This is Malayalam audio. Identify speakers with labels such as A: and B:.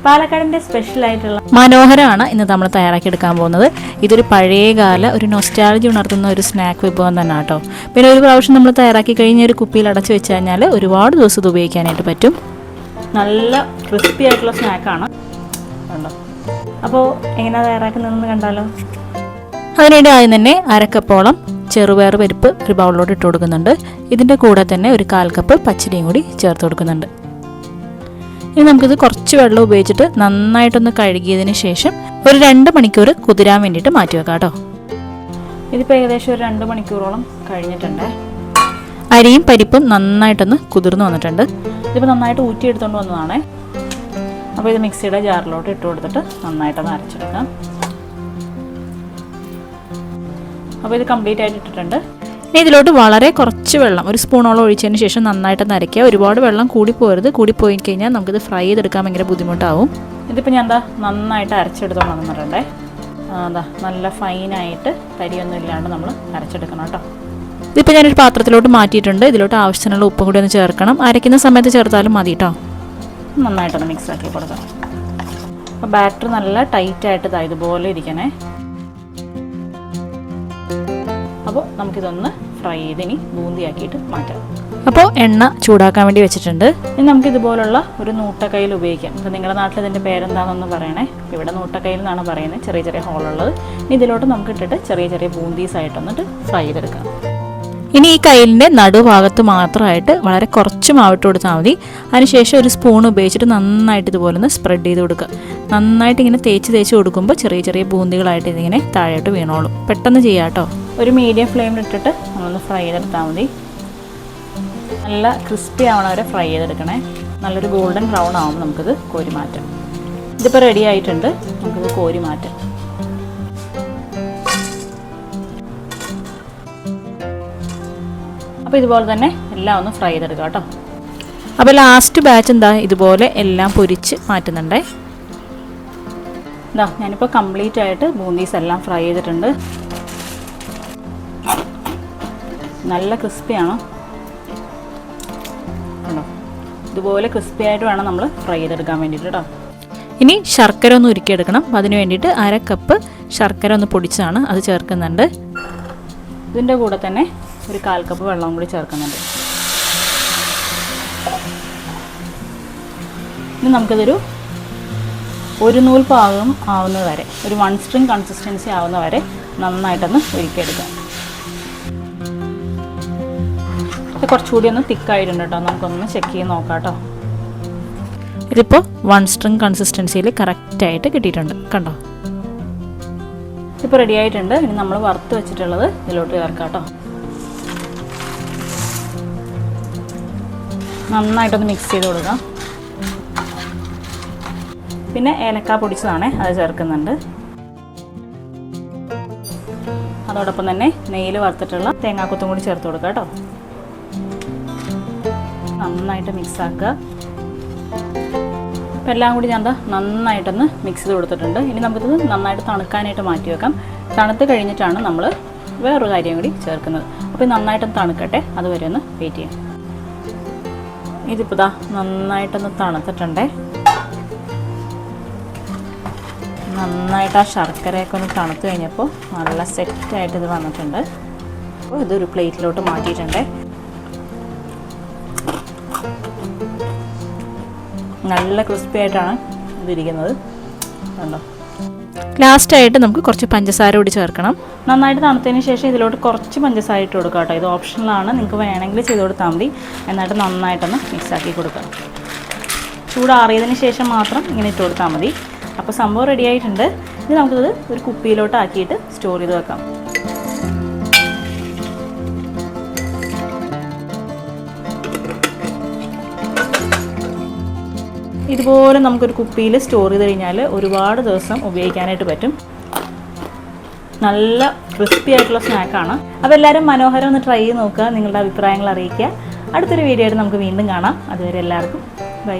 A: പാലക്കാടിൻ്റെ സ്പെഷ്യലായിട്ടുള്ള മനോഹരമാണ് ഇന്ന് നമ്മൾ തയ്യാറാക്കിയെടുക്കാൻ പോകുന്നത്. ഇതൊരു പഴയകാല ഒരു നൊസ്റ്റാൾജി ഉണർത്തുന്ന ഒരു സ്നാക്ക് വിഭവം തന്നെ കേട്ടോ. പിന്നെ ഒരു പ്രാവശ്യം നമ്മൾ തയ്യാറാക്കി കഴിഞ്ഞ ഒരു കുപ്പിയിൽ അടച്ചു വെച്ച് കഴിഞ്ഞാൽ ഒരുപാട് ദിവസം ഇത് ഉപയോഗിക്കാനായിട്ട് പറ്റും. നല്ല ക്രിസ്പി ആയിട്ടുള്ള സ്നാക്കാണ് കണ്ടോ. അപ്പോൾ എങ്ങനെയാണ് തയ്യാറാക്കുന്നതെന്ന് കണ്ടാലോ. അതിനുവേണ്ടി ആദ്യം തന്നെ അരക്കപ്പോളം ചെറുപയർ പരിപ്പ് ഒരു ബൗളിലോട്ട് ഇട്ട് കൊടുക്കുന്നുണ്ട്. ഇതിൻ്റെ കൂടെ തന്നെ ഒരു 1/4 കപ്പ് പച്ചരിയും കൂടി ചേർത്ത് കൊടുക്കുന്നുണ്ട്. ഇനി നമുക്കിത് കുറച്ച് വെള്ളം ഉപയോഗിച്ചിട്ട് നന്നായിട്ടൊന്ന് കഴുകിയതിന് ശേഷം ഒരു 2 മണിക്കൂർ കുതിരാൻ വേണ്ടിയിട്ട് മാറ്റി വെക്കാം കേട്ടോ. ഇതിപ്പോൾ ഏകദേശം ഒരു 2 മണിക്കൂറോളം കഴിഞ്ഞിട്ടുണ്ട്. അരിയും പരിപ്പും നന്നായിട്ടൊന്ന് കുതിർന്ന് വന്നിട്ടുണ്ട്. ഇതിപ്പോൾ നന്നായിട്ട് ഊറ്റിയെടുത്തുകൊണ്ട് വന്നതാണ്. അപ്പോൾ ഇത് മിക്സിയുടെ ജാറിലോട്ട് ഇട്ട് കൊടുത്തിട്ട് നന്നായിട്ടൊന്ന് അരച്ചെടുക്കാം. അപ്പോൾ ഇത് കംപ്ലീറ്റ് ആയിട്ട് ഇട്ടിട്ടുണ്ട്. ഇനി ഇതിലോട്ട് വളരെ കുറച്ച് വെള്ളം ഒരു സ്പൂണോളം ഒഴിച്ചതിന് ശേഷം നന്നായിട്ട് നരയ്ക്കുക. ഒരുപാട് വെള്ളം കൂടിപ്പോരുത്. കൂടിപ്പോയി കഴിഞ്ഞാൽ നമുക്കിത് ഫ്രൈ ചെയ്തെടുക്കാൻ ഭയങ്കര ബുദ്ധിമുട്ടാവും. ഇതിപ്പോൾ ഞാൻ നന്നായിട്ട് അരച്ചെടുത്തോണ്ട് വന്നിട്ടുണ്ടേ. നല്ല ഫൈനായിട്ട് തരിയൊന്നും ഇല്ലാണ്ട് നമ്മൾ അരച്ചെടുക്കണം കേട്ടോ. ഇതിപ്പോൾ ഞാനൊരു പാത്രത്തിലോട്ട് മാറ്റിയിട്ടുണ്ട്. ഇതിലോട്ട് ആവശ്യത്തിനുള്ള ഉപ്പും കൂടി ഒന്ന് ചേർക്കണം. അരയ്ക്കുന്ന സമയത്ത് ചേർത്താലും മതി കേട്ടോ. നന്നായിട്ടൊന്ന് മിക്സ് ആക്കി കൊടുക്കാം. അപ്പോൾ ബാറ്റർ നല്ല ടൈറ്റായിട്ട് ഇതുപോലെ ഇരിക്കണേ. അപ്പോൾ നമുക്കിതൊന്ന് ഫ്രൈ ചെയ്ത് ഇനി ബൂന്തിയാക്കിയിട്ട് മാറ്റാം. അപ്പോൾ എണ്ണ ചൂടാക്കാൻ വേണ്ടി വെച്ചിട്ടുണ്ട്. ഇനി നമുക്കിതുപോലുള്ള ഒരു നൂട്ടക്കയിൽ ഉപയോഗിക്കാം. ഇപ്പോൾ നിങ്ങളുടെ നാട്ടിൽ ഇതിൻ്റെ പേരെന്താണെന്ന് പറയണേ. ഇവിടെ നൂട്ടക്കയിൽ എന്നാണ് പറയുന്നത്. ചെറിയ ചെറിയ ഹോളുള്ളത്. ഇനി ഇതിലോട്ട് നമുക്ക് ഇട്ടിട്ട് ചെറിയ ചെറിയ ബൂന്തീസായിട്ടൊന്നിട്ട് ഫ്രൈ ചെയ്തെടുക്കാം. ഇനി ഈ കയ്യിലിൻ്റെ നടുഭാഗത്ത് മാത്രമായിട്ട് വളരെ കുറച്ച് മാവിട്ട് കൊടുത്താൽ മതി. അതിനുശേഷം ഒരു സ്പൂൺ ഉപയോഗിച്ചിട്ട് നന്നായിട്ട് ഇതുപോലെ ഒന്ന് സ്പ്രെഡ് ചെയ്ത് കൊടുക്കുക. നന്നായിട്ട് ഇങ്ങനെ തേച്ച് കൊടുക്കുമ്പോൾ ചെറിയ ചെറിയ ബൂന്തികളായിട്ട് ഇതിങ്ങനെ താഴോട്ട് വീണോളും. പെട്ടെന്ന് ചെയ്യാം കേട്ടോ. ഒരു മീഡിയം ഫ്ലെയിമിലിട്ടിട്ട് നമ്മളൊന്ന് ഫ്രൈ ചെയ്തെടുത്താൽ മതി. നല്ല ക്രിസ്പി ആവണ വരെ ഫ്രൈ ചെയ്തെടുക്കണേ. നല്ലൊരു ഗോൾഡൻ ബ്രൗൺ ആവുമ്പോൾ നമുക്കിത് കോരി മാറ്റാം. ഇതിപ്പോൾ റെഡി ആയിട്ടുണ്ട്. നമുക്കിത് കോരി മാറ്റാം. അപ്പോൾ ഇതുപോലെ തന്നെ എല്ലാം ഒന്ന് ഫ്രൈ ചെയ്തെടുക്കാം കേട്ടോ. അപ്പോൾ ലാസ്റ്റ് ബാച്ച് ഇതുപോലെ എല്ലാം പൊരിച്ച് മാറ്റുന്നുണ്ടേ. ഞാനിപ്പോൾ കംപ്ലീറ്റ് ആയിട്ട് ബൂന്തീസ് എല്ലാം ഫ്രൈ ചെയ്തിട്ടുണ്ട്. നല്ല ക്രിസ്പിയാണ് കേട്ടോ. ഇതുപോലെ ക്രിസ്പി ആയിട്ട് വേണം നമ്മൾ ഫ്രൈ ചെയ്തെടുക്കാൻ വേണ്ടിയിട്ട് കേട്ടോ. ഇനി ശർക്കര ഒന്ന് ഉരുക്കിയെടുക്കണം. അപ്പോൾ അതിന് വേണ്ടിയിട്ട് 1/2 കപ്പ് ശർക്കര ഒന്ന് പൊടിച്ചതാണ് അത് ചേർക്കുന്നുണ്ട്. ഇതിൻ്റെ കൂടെ തന്നെ ഒരു 1/4 കപ്പ് വെള്ളം കൂടി ചേർക്കുന്നുണ്ട്. ഇനി നമുക്കിതൊരു ഒരു നൂൽ പാകം ആവുന്നത് വരെ, ഒരു 1 സ്ട്രിങ് കൺസിസ്റ്റൻസി ആവുന്ന വരെ നന്നായിട്ടൊന്ന് ഉരുക്കിയെടുക്കാം. ഇത് കുറച്ചുകൂടി ഒന്ന് തിക്കായിട്ടുണ്ട് കേട്ടോ. നമുക്കൊന്ന് ചെക്ക് ചെയ്ത് നോക്കാം കേട്ടോ. ഇതിപ്പോൾ 1 സ്ട്രിങ് കൺസിസ്റ്റൻസിയിൽ കറക്റ്റായിട്ട് കിട്ടിയിട്ടുണ്ട് കണ്ടോ. ഇപ്പോൾ റെഡി ആയിട്ടുണ്ട്. ഇനി നമ്മൾ വറുത്ത് വെച്ചിട്ടുള്ളത് ഇതിലോട്ട് ചേർക്കാം കേട്ടോ. നന്നായിട്ടൊന്ന് മിക്സ് ചെയ്ത് കൊടുക്കാം. പിന്നെ ഏലക്ക പൊടിച്ചതാണേ അത് ചേർക്കുന്നുണ്ട്. അതോടൊപ്പം തന്നെ നെയ്യിൽ വറുത്തിട്ടുള്ള തേങ്ങാക്കൊത്തും കൂടി ചേർത്ത് കൊടുക്കാം കേട്ടോ. നന്നായിട്ട് മിക്സ് ആക്കുക. അപ്പോൾ എല്ലാം കൂടി ഞാൻ നന്നായിട്ടൊന്ന് മിക്സ് ചെയ്ത് കൊടുത്തിട്ടുണ്ട്. ഇനി നമുക്കിത് നന്നായിട്ട് തണുക്കാനായിട്ട് മാറ്റി വെക്കാം. തണുത്ത് കഴിഞ്ഞിട്ടാണ് നമ്മൾ വേറൊരു കാര്യം കൂടി ചേർക്കുന്നത്. അപ്പോൾ നന്നായിട്ടൊന്ന് തണുക്കട്ടെ. അതുവരെ ഒന്ന് വെയിറ്റ് ചെയ്യാം. ഇതിപ്പോൾ നന്നായിട്ടൊന്ന് തണുത്തിട്ടുണ്ടേ. നന്നായിട്ട് ആ ശർക്കരയൊക്കെ ഒന്ന് തണുത്ത് കഴിഞ്ഞപ്പോൾ നല്ല സെറ്റായിട്ട് ഇത് വന്നിട്ടുണ്ട്. അപ്പോൾ ഇതൊരു പ്ലേറ്റിലോട്ട് മാറ്റിയിട്ടുണ്ടേ. നല്ല ക്രിസ്പി ആയിട്ടാണ് ഇതിരിക്കുന്നത് കണ്ടോ. ലാസ്റ്റായിട്ട് നമുക്ക് കുറച്ച് പഞ്ചസാര കൂടി ചേർക്കണം. നന്നായിട്ട് തണുത്തതിന് ശേഷം ഇതിലോട്ട് കുറച്ച് പഞ്ചസാര ഇട്ട് കൊടുക്കാം കേട്ടോ. ഇത് ഓപ്ഷണലാണ്. നിങ്ങൾക്ക് വേണമെങ്കിൽ ചെയ്ത് കൊടുത്താൽ മതി. എന്നിട്ട് നന്നായിട്ടൊന്ന് മിക്സാക്കി കൊടുക്കാം. ചൂടാറിയതിന് ശേഷം മാത്രം ഇങ്ങനെ ഇട്ട് കൊടുത്താൽ മതി. അപ്പോൾ സംഭവം റെഡി ആയിട്ടുണ്ട്. ഇത് നമുക്കിത് ഒരു കുപ്പിയിലോട്ട് ആക്കിയിട്ട് സ്റ്റോർ ചെയ്ത് വെക്കാം. ഇതുപോലെ നമുക്കൊരു കുപ്പിയിൽ സ്റ്റോർ ചെയ്ത് കഴിഞ്ഞാൽ ഒരുപാട് ദിവസം ഉപയോഗിക്കാനായിട്ട് പറ്റും. നല്ല ക്രിസ്പി ആയിട്ടുള്ള സ്നാക്കാണ്. അപ്പോൾ എല്ലാവരും മനോഹരം ഒന്ന് ട്രൈ ചെയ്ത് നോക്കുക. നിങ്ങളുടെ അഭിപ്രായങ്ങൾ അറിയിക്കുക. അടുത്തൊരു വീഡിയോ ആയിട്ട് നമുക്ക് വീണ്ടും കാണാം. അതുവരെ എല്ലാവർക്കും ബൈ.